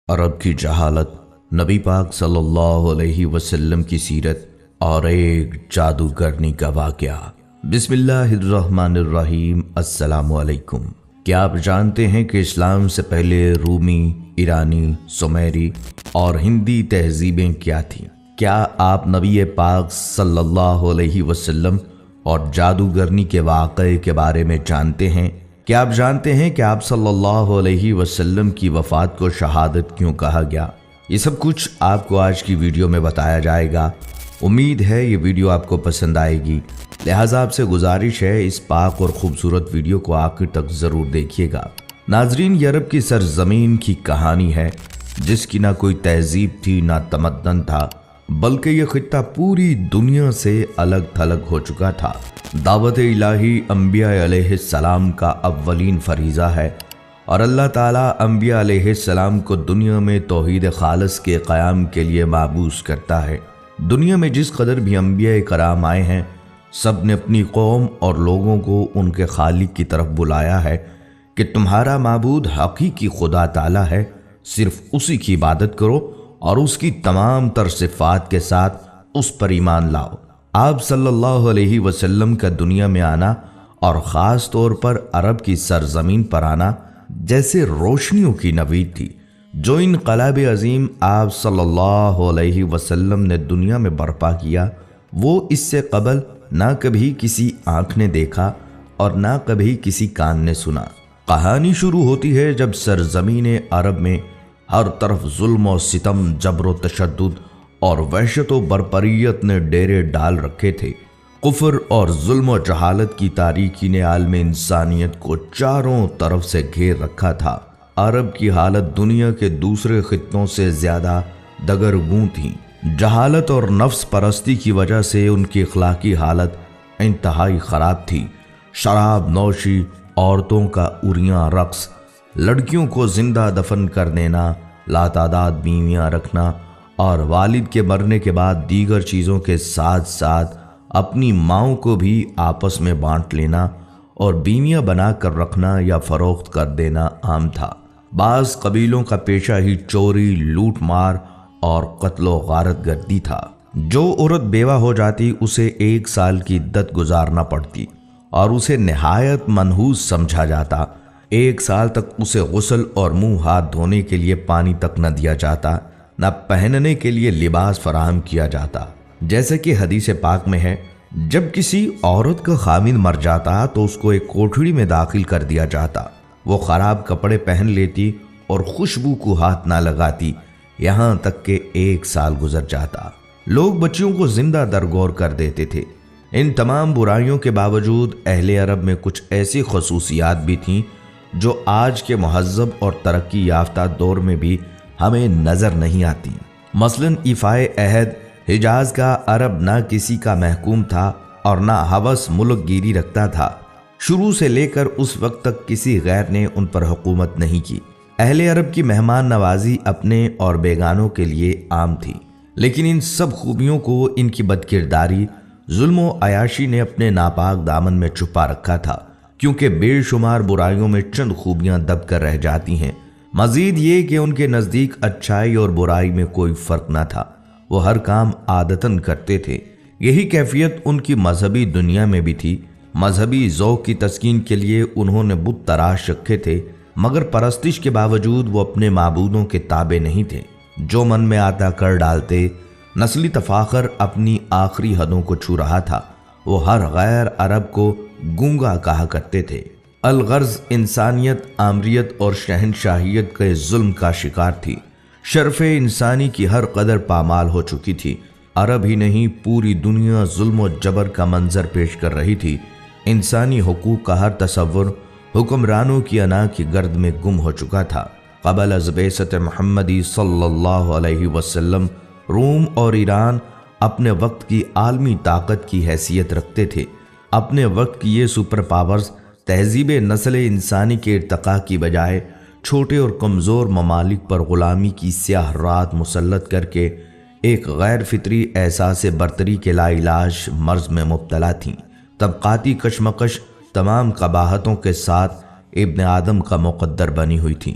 عرب کی جہالت، نبی پاک صلی اللہ علیہ وسلم کی سیرت اور ایک جادوگرنی کا واقعہ۔ بسم اللہ الرحمن الرحیم۔ السلام علیکم۔ کیا آپ جانتے ہیں کہ اسلام سے پہلے رومی، ایرانی، سومیری اور ہندی تہذیبیں کیا تھیں؟ کیا آپ نبی پاک صلی اللہ علیہ وسلم اور جادوگرنی کے واقعے کے بارے میں جانتے ہیں؟ کیا آپ جانتے ہیں کہ آپ صلی اللہ علیہ وسلم کی وفات کو شہادت کیوں کہا گیا؟ یہ سب کچھ آپ کو آج کی ویڈیو میں بتایا جائے گا۔ امید ہے یہ ویڈیو آپ کو پسند آئے گی، لہٰذا آپ سے گزارش ہے اس پاک اور خوبصورت ویڈیو کو آخر تک ضرور دیکھیے گا۔ ناظرین، یہ عرب کی سرزمین کی کہانی ہے جس کی نہ کوئی تہذیب تھی نہ تمدن تھا، بلکہ یہ خطہ پوری دنیا سے الگ تھلگ ہو چکا تھا۔ دعوت الہی انبیاء علیہ السلام کا اولین فریضہ ہے اور اللہ تعالیٰ انبیاء علیہ السلام کو دنیا میں توحید خالص کے قیام کے لیے مبعوث کرتا ہے۔ دنیا میں جس قدر بھی انبیاء کرام آئے ہیں، سب نے اپنی قوم اور لوگوں کو ان کے خالق کی طرف بلایا ہے کہ تمہارا معبود حقیقی خدا تعالیٰ ہے، صرف اسی کی عبادت کرو اور اس کی تمام تر صفات کے ساتھ اس پر ایمان لاؤ۔ آپ صلی اللہ علیہ وسلم کا دنیا میں آنا اور خاص طور پر عرب کی سرزمین پر آنا جیسے روشنیوں کی نوید تھی۔ جو انقلاب عظیم آپ صلی اللہ علیہ وسلم نے دنیا میں برپا کیا، وہ اس سے قبل نہ کبھی کسی آنکھ نے دیکھا اور نہ کبھی کسی کان نے سنا۔ کہانی شروع ہوتی ہے جب سرزمین عرب میں ہر طرف ظلم و ستم، جبر و تشدد اور وحشت و بربریت نے ڈیرے ڈال رکھے تھے۔ کفر اور ظلم و جہالت کی تاریکی نے عالم انسانیت کو چاروں طرف سے گھیر رکھا تھا۔ عرب کی حالت دنیا کے دوسرے خطوں سے زیادہ دگرگوں تھی۔ جہالت اور نفس پرستی کی وجہ سے ان کی اخلاقی حالت انتہائی خراب تھی۔ شراب نوشی، عورتوں کا عریاں رقص، لڑکیوں کو زندہ دفن کر دینا، لاتعداد بیویاں رکھنا اور والد کے مرنے کے بعد دیگر چیزوں کے ساتھ ساتھ اپنی ماؤں کو بھی آپس میں بانٹ لینا اور بیویاں بنا کر رکھنا یا فروخت کر دینا عام تھا۔ بعض قبیلوں کا پیشہ ہی چوری، لوٹ مار اور قتل و غارت گردی تھا۔ جو عورت بیوہ ہو جاتی اسے 1 سال کی عدت گزارنا پڑتی اور اسے نہایت منحوس سمجھا جاتا۔ 1 سال تک اسے غسل اور منہ ہاتھ دھونے کے لیے پانی تک نہ دیا جاتا، نہ پہننے کے لیے لباس فراہم کیا جاتا۔ جیسے کہ حدیث پاک میں ہے، جب کسی عورت کا خاوند مر جاتا تو اس کو ایک کوٹھڑی میں داخل کر دیا جاتا۔ وہ خراب کپڑے پہن لیتی اور خوشبو کو ہاتھ نہ لگاتی، یہاں تک کہ 1 سال گزر جاتا۔ لوگ بچیوں کو زندہ درگور کر دیتے تھے۔ ان تمام برائیوں کے باوجود اہل عرب میں کچھ ایسی خصوصیات بھی تھیں جو آج کے مہذب اور ترقی یافتہ دور میں بھی ہمیں نظر نہیں آتی۔ مثلاً ایفائے عہد، حجاز کا عرب نہ کسی کا محکوم تھا اور نہ ہوس ملک گیری رکھتا تھا۔ شروع سے لے کر اس وقت تک کسی غیر نے ان پر حکومت نہیں کی۔ اہل عرب کی مہمان نوازی اپنے اور بیگانوں کے لیے عام تھی، لیکن ان سب خوبیوں کو ان کی بدکرداری، ظلم و عیاشی نے اپنے ناپاک دامن میں چھپا رکھا تھا، کیونکہ بے شمار برائیوں میں چند خوبیاں دب کر رہ جاتی ہیں۔ مزید یہ کہ ان کے نزدیک اچھائی اور برائی میں کوئی فرق نہ تھا، وہ ہر کام عادتاً کرتے تھے۔ یہی کیفیت ان کی مذہبی دنیا میں بھی تھی۔ مذہبی ذوق کی تسکین کے لیے انہوں نے بت تراش رکھے تھے، مگر پرستش کے باوجود وہ اپنے معبودوں کے تابع نہیں تھے۔ جو من میں آتا کر ڈالتے۔ نسلی تفاخر اپنی آخری حدوں کو چھو رہا تھا۔ وہ ہر غیر عرب کو گونگا کہا کرتے تھے۔ الغرض انسانیت، آمریت اور شہنشاہیت کے ظلم کا شکار تھی۔ شرف انسانی کی ہر قدر پامال ہو چکی تھی۔ عرب ہی نہیں، پوری دنیا ظلم و جبر کا منظر پیش کر رہی تھی۔ انسانی حقوق کا ہر تصور حکمرانوں کی انا کی گرد میں گم ہو چکا تھا۔ قبل از بعثت محمدی صلی اللہ علیہ وسلم روم اور ایران اپنے وقت کی عالمی طاقت کی حیثیت رکھتے تھے۔ اپنے وقت کی یہ سپر پاورز تہذیب نسل انسانی کے ارتقاء کی بجائے چھوٹے اور کمزور ممالک پر غلامی کی سیاہ رات مسلط کر کے ایک غیر فطری احساس برتری کے لا علاج مرض میں مبتلا تھیں۔ طبقاتی کشمکش تمام قباحتوں کے ساتھ ابن آدم کا مقدر بنی ہوئی تھی۔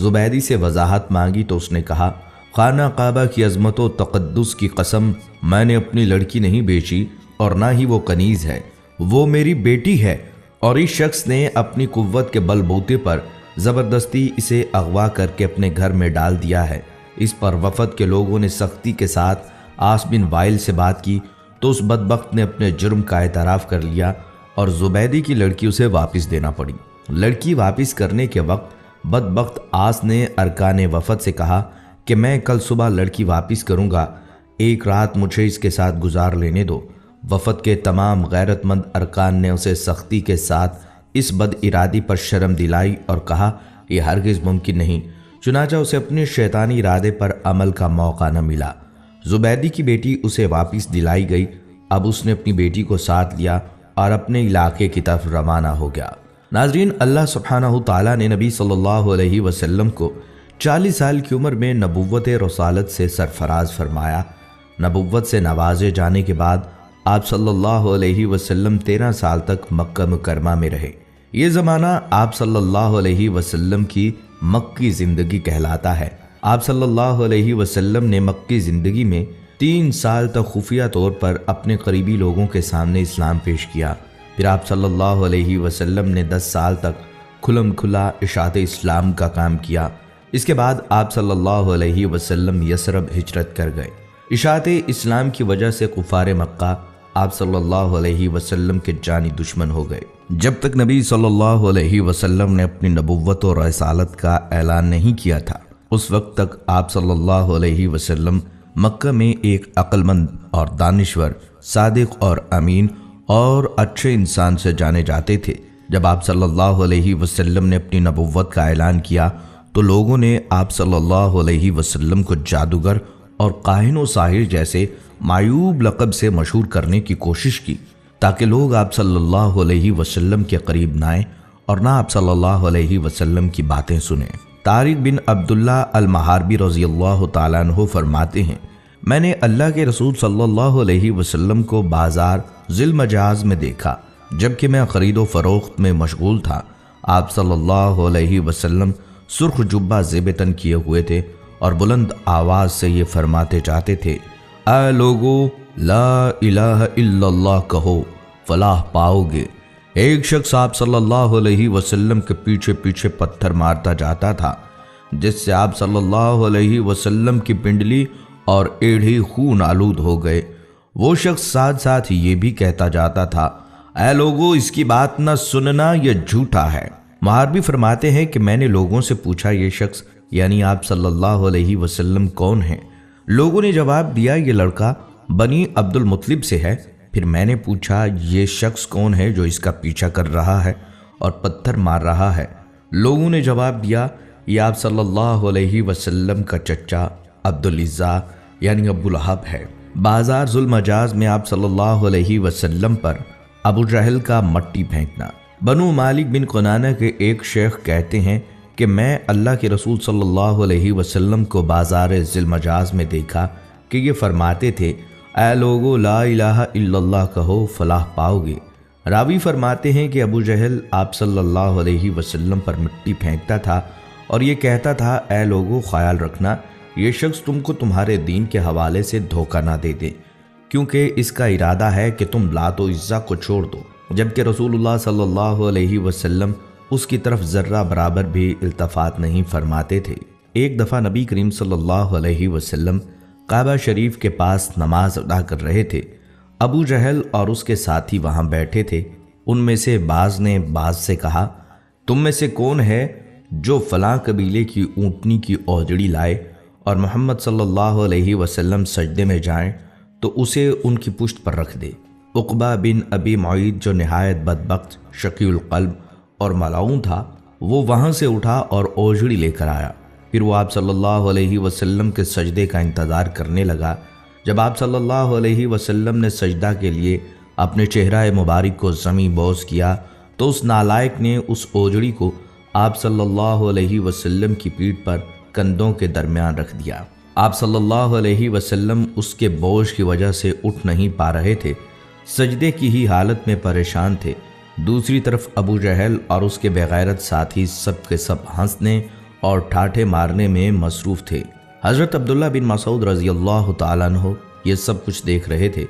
زبیدی سے وضاحت مانگی تو اس نے کہا، خانہ کعبہ کی عظمت و تقدس کی قسم، میں نے اپنی لڑکی نہیں بیچی اور نہ ہی وہ کنیز ہے، وہ میری بیٹی ہے، اور اس شخص نے اپنی قوت کے بل بوتے پر زبردستی اسے اغوا کر کے اپنے گھر میں ڈال دیا ہے۔ اس پر وفد کے لوگوں نے سختی کے ساتھ عاص بن وائل سے بات کی تو اس بدبخت نے اپنے جرم کا اعتراف کر لیا اور زبیدی کی لڑکی اسے واپس دینا پڑی۔ لڑکی واپس کرنے کے وقت بدبخت عاص نے ارکان وفد سے کہا کہ میں کل صبح لڑکی واپس کروں گا، ایک رات مجھے اس کے ساتھ گزار لینے دو۔ وفد کے تمام غیرت مند ارکان نے اسے سختی کے ساتھ اس بد ارادی پر شرم دلائی اور کہا یہ ہرگز ممکن نہیں، چنانچہ اسے اپنے شیطانی ارادے پر عمل کا موقع نہ ملا۔ زبیدی کی بیٹی اسے واپس دلائی گئی۔ اب اس نے اپنی بیٹی کو ساتھ لیا اور اپنے علاقے کی طرف روانہ ہو گیا۔ ناظرین، اللہ سبحانہ تعالیٰ نے نبی صلی اللہ علیہ وسلم کو 40 سال کی عمر میں نبوت رسالت سے سرفراز فرمایا۔ نبوت سے نوازے جانے کے بعد آپ صلی اللہ علیہ وسلم 13 سال تک مکہ مکرمہ میں رہے۔ یہ زمانہ آپ صلی اللہ علیہ وسلم کی مکی زندگی کہلاتا ہے۔ آپ صلی اللہ علیہ وسلم نے مکی زندگی میں 3 سال تک خفیہ طور پر اپنے قریبی لوگوں کے سامنے اسلام پیش کیا۔ پھر آپ صلی اللہ علیہ وسلم نے 10 سال تک کھلم کھلا اشاعت اسلام کا کام کیا۔ اس کے بعد آپ صلی اللہ علیہ وسلم یثرب ہجرت کر گئے۔ اشاعت اسلام کی وجہ سے کفار مکہ آپ صلی اللہ علیہ وسلم کے جانی دشمن ہو گئے۔ جب تک نبی صلی اللہ علیہ وسلم نے اپنی نبوت اور رسالت کا اعلان نہیں کیا تھا، اس وقت تک آپ صلی اللہ علیہ وسلم مکہ میں ایک عقل مند اور دانشور، صادق اور امین اور اچھے انسان سے جانے جاتے تھے۔ جب آپ صلی اللہ علیہ وسلم نے اپنی نبوت کا اعلان کیا تو لوگوں نے آپ صلی اللہ علیہ وسلم کو جادوگر اور کاہن و ساحر جیسے معیوب لقب سے مشہور کرنے کی کوشش کی تاکہ لوگ آپ صلی اللہ علیہ وسلم کے قریب نہ آئیں اور نہ آپ صلی اللہ علیہ وسلم کی باتیں سنیں۔ طارق بن عبداللہ المحاربی رضی اللہ تعالیٰ عنہ فرماتے ہیں، میں نے اللہ کے رسول صلی اللہ علیہ وسلم کو بازار ذی المجاز میں دیکھا جبکہ میں خرید و فروخت میں مشغول تھا۔ آپ صلی اللہ علیہ وسلم سرخ جبہ زیب تن کیے ہوئے تھے اور بلند آواز سے یہ فرماتے جاتے تھے، اے لوگو لا الہ الا اللہ کہو فلاح پاؤ گے۔ ایک شخص آپ صلی اللہ علیہ وسلم کے پیچھے پیچھے پتھر مارتا جاتا تھا جس سے آپ صلی اللہ علیہ وسلم کی پنڈلی اور ایڑھی خون آلود ہو گئے۔ وہ شخص ساتھ ساتھ یہ بھی کہتا جاتا تھا، اے لوگو اس کی بات نہ سننا، یہ جھوٹا ہے۔ محاربی فرماتے ہیں کہ میں نے لوگوں سے پوچھا یہ شخص یعنی آپ صلی اللہ علیہ وسلم کون ہیں؟ لوگوں نے جواب دیا یہ لڑکا بنی عبد المطلب سے ہے۔ پھر میں نے پوچھا یہ شخص کون ہے جو اس کا پیچھا کر رہا ہے اور پتھر مار رہا ہے؟ لوگوں نے جواب دیا یہ آپ صلی اللہ علیہ وسلم کا چچا عبدالعزیٰ یعنی ابو لہب ہے۔ بازار ذی المجاز میں آپ صلی اللہ علیہ وسلم پر ابو جہل کا مٹی پھینکنا۔ بنو مالک بن کنانہ کے ایک شیخ کہتے ہیں کہ میں اللہ کے رسول صلی اللہ علیہ وسلم کو بازار ذی المجاز میں دیکھا کہ یہ فرماتے تھے، اے لوگو لا الہ الا اللہ کہو فلاح پاؤ گے۔ راوی فرماتے ہیں کہ ابو جہل آپ صلی اللہ علیہ وسلم پر مٹی پھینکتا تھا اور یہ کہتا تھا، اے لوگو خیال رکھنا یہ شخص تم کو تمہارے دین کے حوالے سے دھوکہ نہ دے دے، کیونکہ اس کا ارادہ ہے کہ تم لات و عزا کو چھوڑ دو، جبکہ رسول اللہ صلی اللہ علیہ وسلم اس کی طرف ذرہ برابر بھی التفات نہیں فرماتے تھے۔ ایک دفعہ نبی کریم صلی اللہ علیہ وسلم کعبہ شریف کے پاس نماز ادا کر رہے تھے۔ ابو جہل اور اس کے ساتھی وہاں بیٹھے تھے۔ ان میں سے بعض نے بعض سے کہا، تم میں سے کون ہے جو فلاں قبیلے کی اونٹنی کی اوجڑی لائے اور محمد صلی اللہ علیہ وسلم سجدے میں جائیں تو اسے ان کی پشت پر رکھ دے۔ عقبہ بن ابی معیط جو نہایت بدبخت، شقی القلب اور ملعون تھا، وہ وہاں سے اٹھا اور اوجڑی لے کر آیا۔ پھر وہ آپ صلی اللہ علیہ وسلم کے سجدے کا انتظار کرنے لگا۔ جب آپ صلی اللہ علیہ وسلم نے سجدہ کے لیے اپنے چہرہ مبارک کو زمین بوس کیا تو اس نالائق نے اس اوجڑی کو آپ صلی اللہ علیہ وسلم کی پیٹھ پر کندھوں کے درمیان رکھ دیا۔ آپ صلی اللہ علیہ وسلم اس کے بوجھ کی وجہ سے اٹھ نہیں پا رہے تھے، سجدے کی ہی حالت میں پریشان تھے۔ دوسری طرف ابو جہل اور اس کے بے غیرت ساتھی سب کے سب ہنسنے اور ٹھاٹھے مارنے میں مصروف تھے۔ حضرت عبداللہ بن مسعود رضی اللہ تعالیٰ عنہ یہ سب کچھ دیکھ رہے تھے،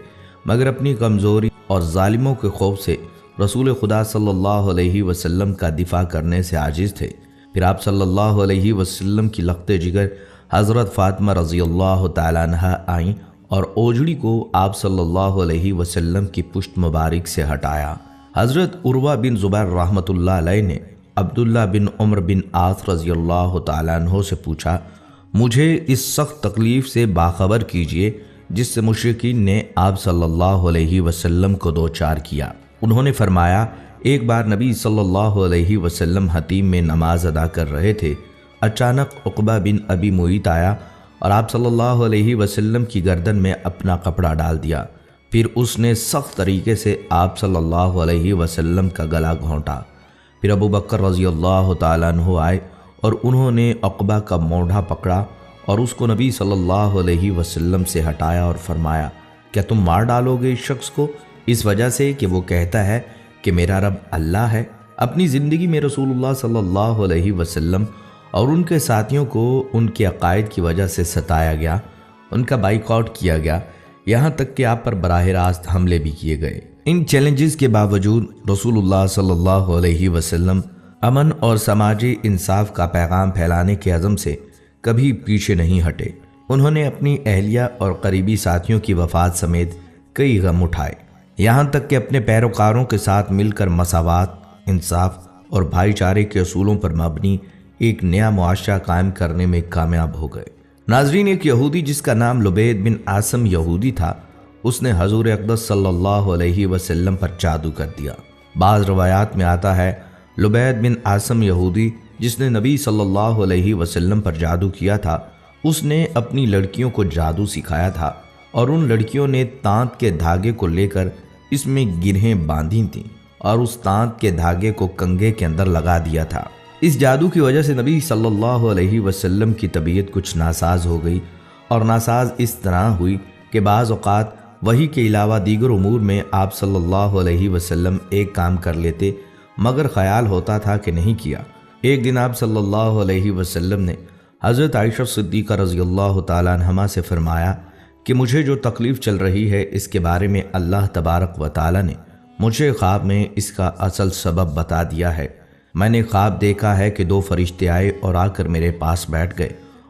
مگر اپنی کمزوری اور ظالموں کے خوف سے رسول خدا صلی اللہ علیہ وسلم کا دفاع کرنے سے عاجز تھے۔ پھر آپ صلی اللہ علیہ وسلم کی لخت جگر حضرت فاطمہ رضی اللہ تعالیٰ عنہ آئیں اور اوجڑی کو آپ صلی اللہ علیہ وسلم کی پشت مبارک سے ہٹایا۔ حضرت عروہ بن زبیر رحمۃ اللہ علیہ نے عبداللہ بن عمر بن عاص رضی اللہ تعالیٰ عنہ سے پوچھا، مجھے اس سخت تکلیف سے باخبر کیجئے جس سے مشرکین نے آپ صلی اللہ علیہ وسلم کو دوچار کیا۔ انہوں نے فرمایا، ایک بار نبی صلی اللہ علیہ وسلم حتیم میں نماز ادا کر رہے تھے، اچانک عقبہ بن ابی معیط آیا اور آپ صلی اللہ علیہ وسلم کی گردن میں اپنا کپڑا ڈال دیا۔ پھر اس نے سخت طریقے سے آپ صلی اللہ علیہ وسلم کا گلا گھونٹا۔ پھر ابو بکر رضی اللہ تعالیٰ عنہ آئے اور انہوں نے عقبہ کا موڈھا پکڑا اور اس کو نبی صلی اللہ علیہ وسلم سے ہٹایا اور فرمایا، کیا تم مار ڈالو گے اس شخص کو اس وجہ سے کہ وہ کہتا ہے کہ میرا رب اللہ ہے؟ اپنی زندگی میں رسول اللہ صلی اللہ علیہ وسلم اور ان کے ساتھیوں کو ان کے عقائد کی وجہ سے ستایا گیا، ان کا بائیکاٹ کیا گیا، یہاں تک کہ آپ پر براہ راست حملے بھی کیے گئے۔ ان چیلنجز کے باوجود رسول اللہ صلی اللہ علیہ وسلم امن اور سماجی انصاف کا پیغام پھیلانے کے عزم سے کبھی پیچھے نہیں ہٹے۔ انہوں نے اپنی اہلیہ اور قریبی ساتھیوں کی وفات سمیت کئی غم اٹھائے، یہاں تک کہ اپنے پیروکاروں کے ساتھ مل کر مساوات، انصاف اور بھائی چارے کے اصولوں پر مبنی ایک نیا معاشرہ قائم کرنے میں کامیاب ہو گئے۔ ناظرین، ایک یہودی جس کا نام لبید بن عاصم یہودی تھا، اس نے حضور اقدس صلی اللہ علیہ وسلم پر جادو کر دیا۔ بعض روایات میں آتا ہے لبید بن عاصم یہودی جس نے نبی صلی اللہ علیہ وسلم پر جادو کیا تھا، اس نے اپنی لڑکیوں کو جادو سکھایا تھا اور ان لڑکیوں نے تانت کے دھاگے کو لے کر اس میں گرہیں باندھی تھیں اور اس تانت کے دھاگے کو کنگھے کے اندر لگا دیا تھا۔ اس جادو کی وجہ سے نبی صلی اللہ علیہ وسلم کی طبیعت کچھ ناساز ہو گئی، اور ناساز اس طرح ہوئی کہ بعض اوقات وحی کے علاوہ دیگر امور میں آپ صلی اللہ علیہ وسلم ایک کام کر لیتے مگر خیال ہوتا تھا کہ نہیں کیا۔ ایک دن آپ صلی اللہ علیہ وسلم نے حضرت عائشہ صدیقہ رضی اللہ تعالیٰ عنہما سے فرمایا کہ مجھے جو تکلیف چل رہی ہے اس کے بارے میں اللہ تبارک و تعالیٰ نے مجھے خواب میں اس کا اصل سبب بتا دیا ہے۔ میں نے خواب دیکھا ہے کہ دو فرشتے آئے اور آ کر میرے پاس بیٹھ گئے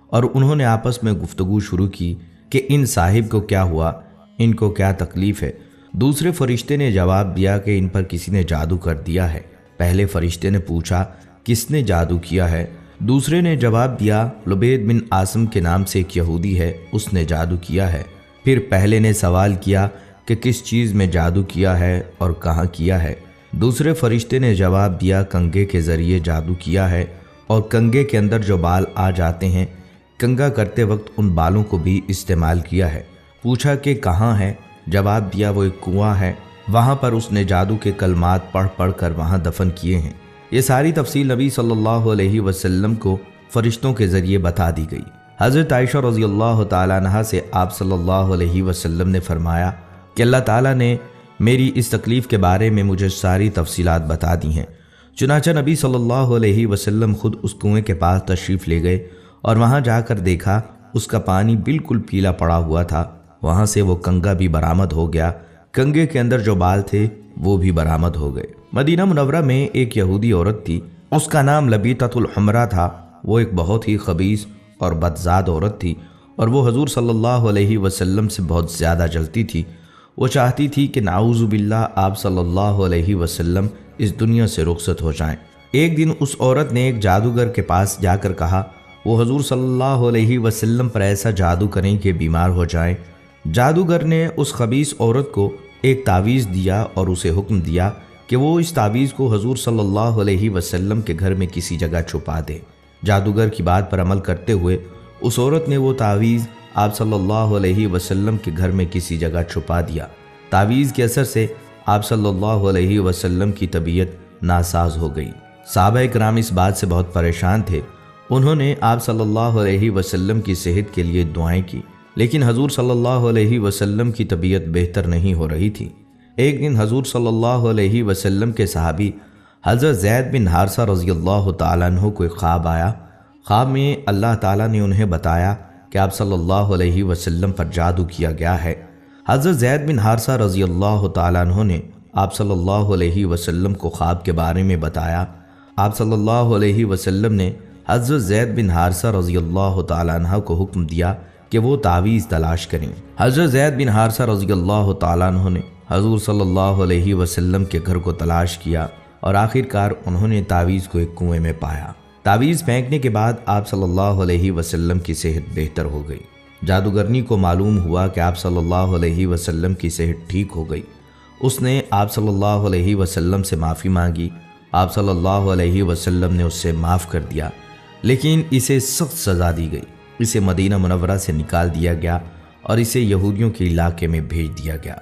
اور انہوں نے آپس میں گفتگو شروع کی کہ ان صاحب کو کیا ہوا، ان کو کیا تکلیف ہے۔ دوسرے فرشتے نے جواب دیا کہ ان پر کسی نے جادو کر دیا ہے۔ پہلے فرشتے نے پوچھا کس نے جادو کیا ہے؟ دوسرے نے جواب دیا لبید بن عاصم کے نام سے ایک یہودی ہے، اس نے جادو کیا ہے۔ پھر پہلے نے سوال کیا کہ کس چیز میں جادو کیا ہے اور کہاں کیا ہے؟ دوسرے فرشتے نے جواب دیا کنگھے کے ذریعے جادو کیا ہے اور کنگھے کے اندر جو بال آ جاتے ہیں کنگھا کرتے وقت ان بالوں کو بھی استعمال کیا ہے۔ پوچھا کہ کہاں ہے؟ جواب دیا وہ ایک کنواں ہے، وہاں پر اس نے جادو کے کلمات پڑھ پڑھ کر وہاں دفن کیے ہیں۔ یہ ساری تفصیل نبی صلی اللہ علیہ وسلم کو فرشتوں کے ذریعے بتا دی گئی۔ حضرت عائشہ رضی اللہ تعالیٰ عنہا سے آپ صلی اللہ علیہ وسلم نے فرمایا کہ اللہ تعالیٰ نے میری اس تکلیف کے بارے میں مجھے ساری تفصیلات بتا دی ہیں۔ چنانچہ نبی صلی اللہ علیہ وسلم خود اس کنویں کے پاس تشریف لے گئے اور وہاں جا کر دیکھا اس کا پانی بالکل پیلا پڑا ہوا تھا۔ وہاں سے وہ کنگھا بھی برآمد ہو گیا، کنگھے کے اندر جو بال تھے وہ بھی برآمد ہو گئے۔ مدینہ منورہ میں ایک یہودی عورت تھی، اس کا نام لبیطۃ الحمرا تھا۔ وہ ایک بہت ہی خبیث اور بدذات عورت تھی اور وہ حضور صلی اللہ علیہ وسلم سے بہت زیادہ جلتی تھی۔ وہ چاہتی تھی کہ نعوذ باللہ آپ صلی اللہ علیہ وسلم اس دنیا سے رخصت ہو جائیں۔ ایک دن اس عورت نے ایک جادوگر کے پاس جا کر کہا وہ حضور صلی اللہ علیہ وسلم پر ایسا جادو کریں کہ بیمار ہو جائیں۔ جادوگر نے اس خبیث عورت کو ایک تعویذ دیا اور اسے حکم دیا کہ وہ اس تعویذ کو حضور صلی اللہ علیہ وسلم کے گھر میں کسی جگہ چھپا دے۔ جادوگر کی بات پر عمل کرتے ہوئے اس عورت نے وہ تعویذ آپ صلی اللہ علیہ وسلم کے گھر میں کسی جگہ چھپا دیا۔ تعویذ کے اثر سے آپ صلی اللہ علیہ وسلم کی طبیعت ناساز ہو گئی۔ صحابہ کرام اس بات سے بہت پریشان تھے۔ انہوں نے آپ صلی اللہ علیہ وسلم کی صحت کے لیے دعائیں کی، لیکن حضور صلی اللہ علیہ وسلم کی طبیعت بہتر نہیں ہو رہی تھی۔ ایک دن حضور صلی اللہ علیہ وسلم کے صحابی حضرت زید بن حارثہ رضی اللہ تعالیٰ عنہ کو ایک خواب آیا۔ خواب میں اللہ تعالیٰ نے انہیں بتایا کہ آپ صلی اللہ علیہ وسلم پر جادو کیا گیا ہے۔ حضرت زید بن حارثہ رضی اللہ تعالیٰ عنہ نے آپ صلی اللہ علیہ وسلم کو خواب کے بارے میں بتایا۔ آپ صلی اللہ علیہ وسلم نے حضرت زید بن حارثہ رضی اللہ تعالیٰ عنہ کو حکم دیا کہ وہ تعویذ تلاش کریں۔ حضرت زید بن حارثہ رضی اللہ تعالیٰ عنہ نے حضور صلی اللہ علیہ وسلم کے گھر کو تلاش کیا اور آخرکار انہوں نے تعویذ کو ایک کنویں میں پایا۔ تعویذ پھینکنے کے بعد آپ صلی اللہ علیہ وسلم کی صحت بہتر ہو گئی۔ جادوگرنی کو معلوم ہوا کہ آپ صلی اللہ علیہ وسلم کی صحت ٹھیک ہو گئی۔ اس نے آپ صلی اللہ علیہ وسلم سے معافی مانگی۔ آپ صلی اللہ علیہ وسلم نے اس سے معاف کر دیا، لیکن اسے سخت سزا دی گئی۔ اسے مدینہ منورہ سے نکال دیا گیا اور اسے یہودیوں کے علاقے میں بھیج دیا گیا۔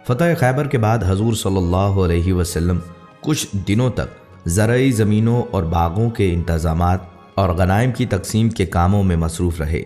فتح خیبر کے بعد حضور صلی اللہ علیہ وسلم کچھ دنوں تک زرعی زمینوں اور باغوں کے انتظامات اور غنائم کی تقسیم کے کاموں میں مصروف رہے۔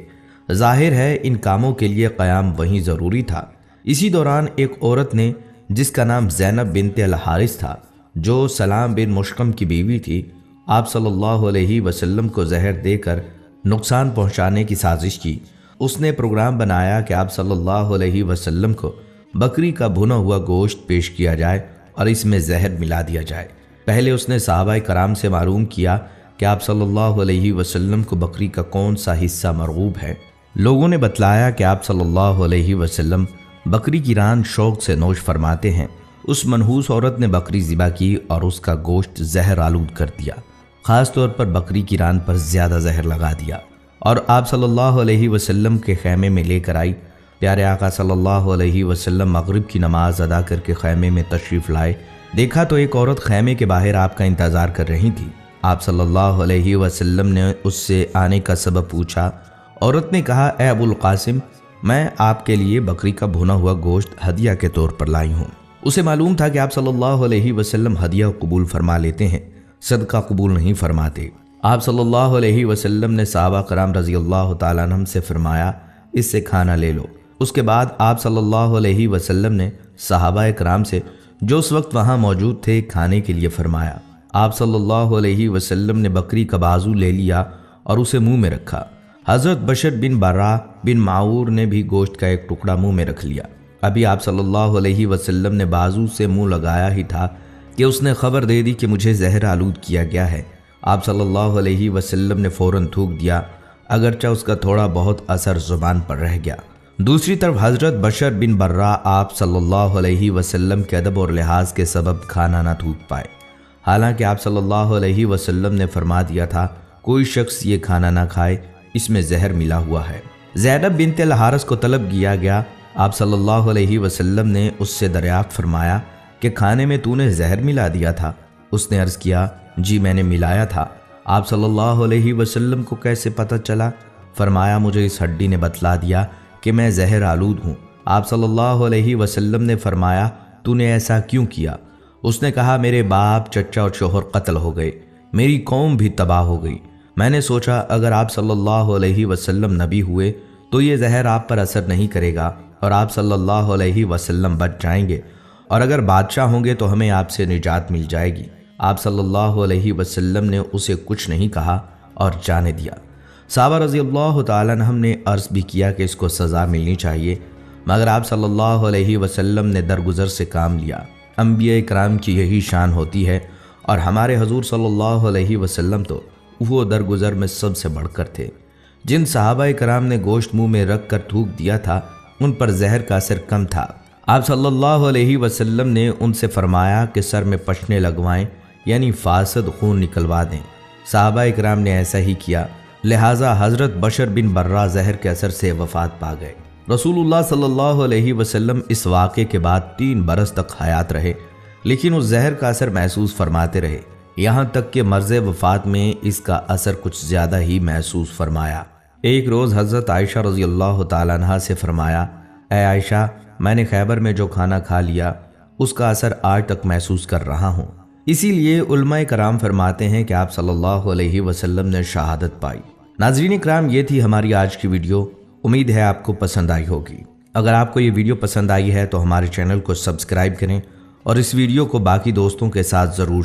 ظاہر ہے ان کاموں کے لیے قیام وہیں ضروری تھا۔ اسی دوران ایک عورت نے جس کا نام زینب بنت الحارث تھا، جو سلام بن مشکم کی بیوی تھی، آپ صلی اللہ علیہ وسلم کو زہر دے کر نقصان پہنچانے کی سازش کی۔ اس نے پروگرام بنایا کہ آپ صلی اللہ علیہ وسلم کو بکری کا بھنا ہوا گوشت پیش کیا جائے اور اس میں زہر ملا دیا جائے۔ پہلے اس نے صحابہ کرام سے معلوم کیا کہ آپ صلی اللہ علیہ وسلم کو بکری کا کون سا حصہ مرغوب ہے۔ لوگوں نے بتلایا کہ آپ صلی اللہ علیہ وسلم بکری کی ران شوق سے نوش فرماتے ہیں۔ اس منحوس عورت نے بکری ذبح کی اور اس کا گوشت زہر آلود کر دیا، خاص طور پر بکری کی ران پر زیادہ زہر لگا دیا، اور آپ صلی اللہ علیہ وسلم کے خیمے میں لے کر آئی۔ پیارے آقا صلی اللہ علیہ وسلم مغرب کی نماز ادا کر کے خیمے میں تشریف لائے۔ دیکھا تو ایک عورت خیمے کے باہر آپ کا انتظار کر رہی تھی۔ آپ صلی اللہ علیہ وسلم نے اس سے آنے کا سبب پوچھا۔ عورت نے کہا، اے ابو القاسم، میں آپ کے لیے بکری کا بھنا ہوا گوشت ہدیہ کے طور پر لائی ہوں۔ اسے معلوم تھا کہ آپ صلی اللہ علیہ وسلم ہدیہ قبول فرما لیتے ہیں، صدقہ قبول نہیں فرماتے۔ آپ صلی اللہ علیہ وسلم نے صحابہ کرام رضی اللہ تعالیٰ عنہم سے فرمایا، اس سے کھانا لے لو۔ اس کے بعد آپ صلی اللہ علیہ وسلم نے صحابہ کرام سے جو اس وقت وہاں موجود تھے کھانے کے لیے فرمایا۔ آپ صلی اللہ علیہ وسلم نے بکری کا بازو لے لیا اور اسے منہ میں رکھا۔ حضرت بشر بن برا بن معور نے بھی گوشت کا ایک ٹکڑا منہ میں رکھ لیا۔ ابھی آپ صلی اللہ علیہ وسلم نے بازو سے منہ لگایا ہی تھا کہ اس نے خبر دے دی کہ مجھے زہر آلود کیا گیا ہے۔ آپ صلی اللہ علیہ وسلم نے فوراً تھوک دیا، اگرچہ اس کا تھوڑا بہت اثر زبان پر رہ گیا۔ دوسری طرف حضرت بشر بن برا آپ صلی اللہ علیہ وسلم کے ادب اور لحاظ کے سبب کھانا نہ تھوک پائے، حالانکہ آپ صلی اللہ علیہ وسلم نے فرما دیا تھا کوئی شخص یہ کھانا نہ کھائے، اس میں زہر ملا ہوا ہے۔ زینب بنت الحارث کو طلب کیا گیا۔ آپ صلی اللہ علیہ وسلم نے اس سے دریافت فرمایا کہ کھانے میں تو نے زہر ملا دیا تھا؟ اس نے عرض کیا، جی میں نے ملایا تھا۔ آپ صلی اللہ علیہ وسلم کو کیسے پتہ چلا؟ فرمایا، مجھے اس ہڈی نے بتلا دیا کہ میں زہر آلود ہوں۔ آپ صلی اللہ علیہ وسلم نے فرمایا، تو نے ایسا کیوں کیا؟ اس نے کہا، میرے باپ، چچا اور شوہر قتل ہو گئے، میری قوم بھی تباہ ہو گئی۔ میں نے سوچا اگر آپ صلی اللہ علیہ وسلم نبی ہوئے تو یہ زہر آپ پر اثر نہیں کرے گا اور آپ صلی اللہ علیہ وسلم بچ جائیں گے، اور اگر بادشاہ ہوں گے تو ہمیں آپ سے نجات مل جائے گی۔ آپ صلی اللہ علیہ وسلم نے اسے کچھ نہیں کہا اور جانے دیا۔ صحابہ رضی اللہ تعالیٰ عنہم نے عرض بھی کیا کہ اس کو سزا ملنی چاہیے، مگر آپ صلی اللہ علیہ وسلم نے درگزر سے کام لیا۔ انبیاء کرام کی یہی شان ہوتی ہے، اور ہمارے حضور صلی اللہ علیہ وسلم تو وہ درگزر میں سب سے بڑھ کر تھے۔ جن صحابہ کرام نے گوشت منہ میں رکھ کر تھوک دیا تھا ان پر زہر کا اثر کم تھا۔ آپ صلی اللہ علیہ وسلم نے ان سے فرمایا کہ سر میں پشنے لگوائیں، یعنی فاسد خون نکلوا دیں۔ صحابہ کرام نے ایسا ہی کیا، لہٰذا حضرت بشر بن برا زہر کے اثر سے وفات پا گئے۔ رسول اللہ صلی اللہ علیہ وسلم اس واقعے کے بعد 3 برس تک حیات رہے، لیکن اس زہر کا اثر محسوس فرماتے رہے، یہاں تک کہ مرض وفات میں اس کا اثر کچھ زیادہ ہی محسوس فرمایا۔ ایک روز حضرت عائشہ رضی اللہ تعالیٰ عنہا سے فرمایا، اے عائشہ، میں نے خیبر میں جو کھانا کھا لیا اس کا اثر آج تک محسوس کر رہا ہوں۔ اسی لیے علماء کرام فرماتے ہیں کہ آپ صلی اللہ علیہ وسلم نے شہادت پائی۔ ناظرین کرام، یہ تھی ہماری آج کی ویڈیو، امید ہے آپ کو پسند آئی ہوگی۔ اگر آپ کو یہ ویڈیو پسند آئی ہے تو ہمارے چینل کو سبسکرائب کریں اور اس ویڈیو کو باقی دوستوں کے ساتھ ضرور